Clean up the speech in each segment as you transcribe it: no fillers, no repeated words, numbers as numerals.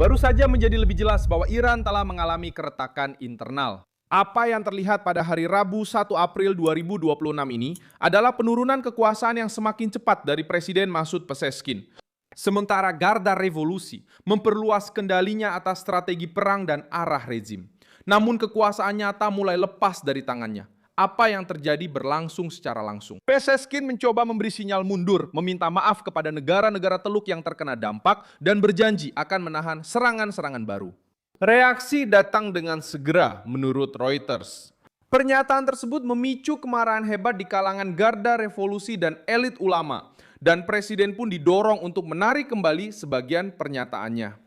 Baru saja menjadi lebih jelas bahwa Iran telah mengalami keretakan internal. Apa yang terlihat pada hari Rabu 1 April 2026 ini adalah penurunan kekuasaan yang semakin cepat dari Presiden Masoud Pezeshkian. Sementara Garda Revolusi memperluas kendalinya atas strategi perang dan arah rezim. Namun kekuasaan nyata mulai lepas dari tangannya. Apa yang terjadi berlangsung secara langsung. Pezeshkian mencoba memberi sinyal mundur, meminta maaf kepada negara-negara Teluk yang terkena dampak, dan berjanji akan menahan serangan-serangan baru. Reaksi datang dengan segera menurut Reuters. Pernyataan tersebut memicu kemarahan hebat di kalangan Garda Revolusi dan elit ulama, dan Presiden pun didorong untuk menarik kembali sebagian pernyataannya.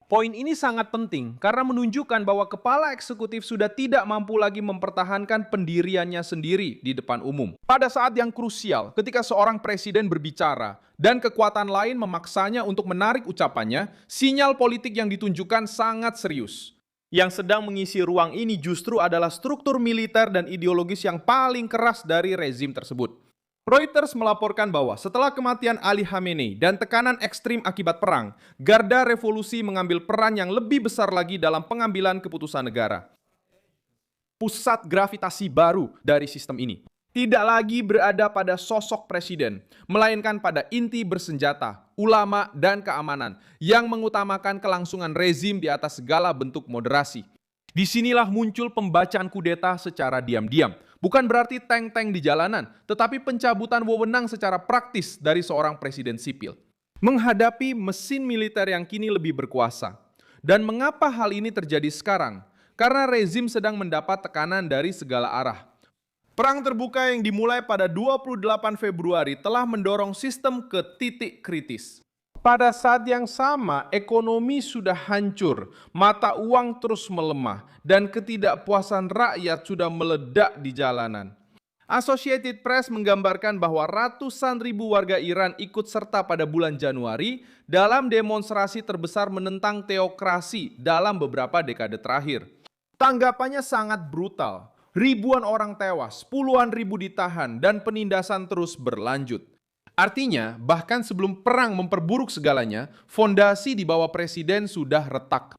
Poin ini sangat penting karena menunjukkan bahwa kepala eksekutif sudah tidak mampu lagi mempertahankan pendiriannya sendiri di depan umum. Pada saat yang krusial, ketika seorang presiden berbicara dan kekuatan lain memaksanya untuk menarik ucapannya, sinyal politik yang ditunjukkan sangat serius. Yang sedang mengisi ruang ini justru adalah struktur militer dan ideologis yang paling keras dari rezim tersebut. Reuters melaporkan bahwa setelah kematian Ali Khamenei dan tekanan ekstrim akibat perang, Garda Revolusi mengambil peran yang lebih besar lagi dalam pengambilan keputusan negara. Pusat gravitasi baru dari sistem ini tidak lagi berada pada sosok presiden, melainkan pada inti bersenjata, ulama, dan keamanan yang mengutamakan kelangsungan rezim di atas segala bentuk moderasi. Disinilah muncul pembacaan kudeta secara diam-diam. Bukan berarti tank-tank di jalanan, tetapi pencabutan wewenang secara praktis dari seorang presiden sipil. Menghadapi mesin militer yang kini lebih berkuasa. Dan mengapa hal ini terjadi sekarang? Karena rezim sedang mendapat tekanan dari segala arah. Perang terbuka yang dimulai pada 28 Februari telah mendorong sistem ke titik kritis. Pada saat yang sama, ekonomi sudah hancur, mata uang terus melemah, dan ketidakpuasan rakyat sudah meledak di jalanan. Associated Press menggambarkan bahwa ratusan ribu warga Iran ikut serta pada bulan Januari dalam demonstrasi terbesar menentang teokrasi dalam beberapa dekade terakhir. Tanggapannya sangat brutal. Ribuan orang tewas, puluhan ribu ditahan, dan penindasan terus berlanjut. Artinya, bahkan sebelum perang memperburuk segalanya, fondasi di bawah presiden sudah retak.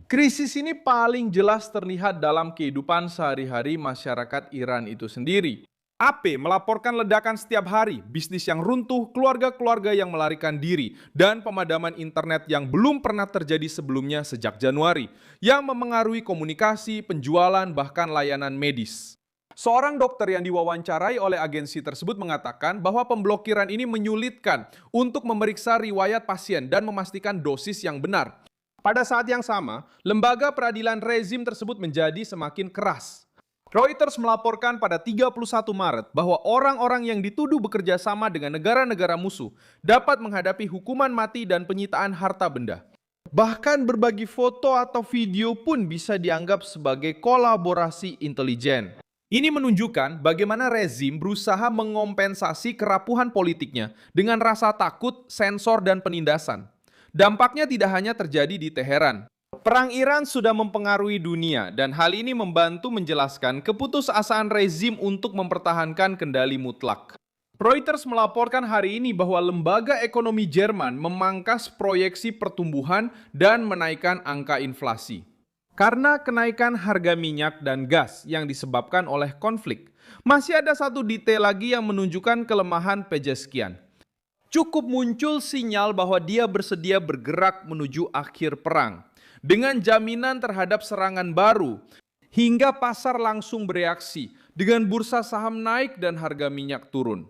Krisis ini paling jelas terlihat dalam kehidupan sehari-hari masyarakat Iran itu sendiri. AP melaporkan ledakan setiap hari, bisnis yang runtuh, keluarga-keluarga yang melarikan diri, dan pemadaman internet yang belum pernah terjadi sebelumnya sejak Januari, yang memengaruhi komunikasi, penjualan, bahkan layanan medis. Seorang dokter yang diwawancarai oleh agensi tersebut mengatakan bahwa pemblokiran ini menyulitkan untuk memeriksa riwayat pasien dan memastikan dosis yang benar. Pada saat yang sama, lembaga peradilan rezim tersebut menjadi semakin keras. Reuters melaporkan pada 31 Maret bahwa orang-orang yang dituduh bekerja sama dengan negara-negara musuh dapat menghadapi hukuman mati dan penyitaan harta benda. Bahkan berbagi foto atau video pun bisa dianggap sebagai kolaborasi intelijen. Ini menunjukkan bagaimana rezim berusaha mengompensasi kerapuhan politiknya dengan rasa takut, sensor, dan penindasan. Dampaknya tidak hanya terjadi di Teheran. Perang Iran sudah mempengaruhi dunia dan hal ini membantu menjelaskan keputusasaan rezim untuk mempertahankan kendali mutlak. Reuters melaporkan hari ini bahwa lembaga ekonomi Jerman memangkas proyeksi pertumbuhan dan menaikkan angka inflasi. Karena kenaikan harga minyak dan gas yang disebabkan oleh konflik, masih ada satu detail lagi yang menunjukkan kelemahan Pezeshkian. Cukup muncul sinyal bahwa dia bersedia bergerak menuju akhir perang, dengan jaminan terhadap serangan baru, hingga pasar langsung bereaksi dengan bursa saham naik dan harga minyak turun.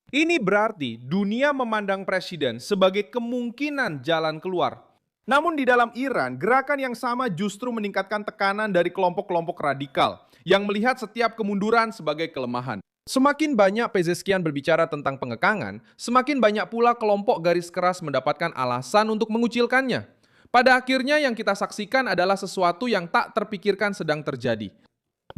Ini berarti dunia memandang presiden sebagai kemungkinan jalan keluar. Namun di dalam Iran, gerakan yang sama justru meningkatkan tekanan dari kelompok-kelompok radikal yang melihat setiap kemunduran sebagai kelemahan. Semakin banyak Pezeshkian berbicara tentang pengekangan, semakin banyak pula kelompok garis keras mendapatkan alasan untuk mengucilkannya. Pada akhirnya yang kita saksikan adalah sesuatu yang tak terpikirkan sedang terjadi.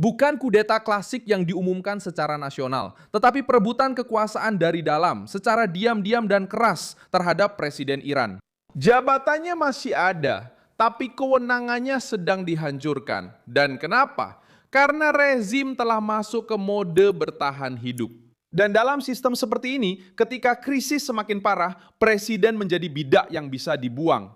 Bukan kudeta klasik yang diumumkan secara nasional, tetapi perebutan kekuasaan dari dalam secara diam-diam dan keras terhadap Presiden Iran. Jabatannya masih ada, tapi kewenangannya sedang dihancurkan. Dan kenapa? Karena rezim telah masuk ke mode bertahan hidup. Dan dalam sistem seperti ini, ketika krisis semakin parah, presiden menjadi bidak yang bisa dibuang.